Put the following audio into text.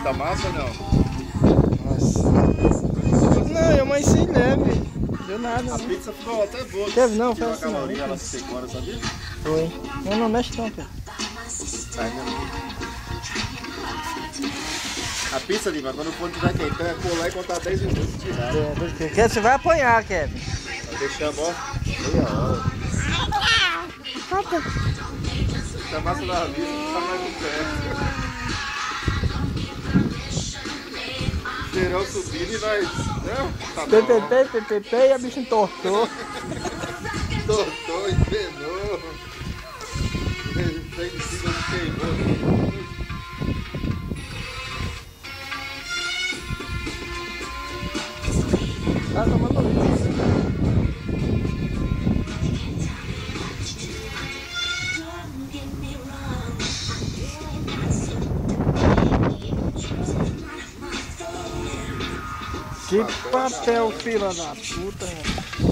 da massa ou não? Nossa. Não, eu amanheci leve. Deu nada. A pizza ficou até boa. Teve não, tirou foi a assim não. caloria, ela secou, sabia? Foi. Eu não mexe não, cara. A pizza, Lima, quando o forno estiver quentando, é pular e contar 10 minutos e tirar. Porque você vai apanhar, Kevin. Deixamos, ó, meia hora. Se a massa da vista, não tá mais de perto. Cheirão subindo e nós... Não, tá bom. PPP e a bicha entortou. Tortou, envenenou. Tem cima de queimou. Tá tomando leite. Que papel, fila da puta, velho.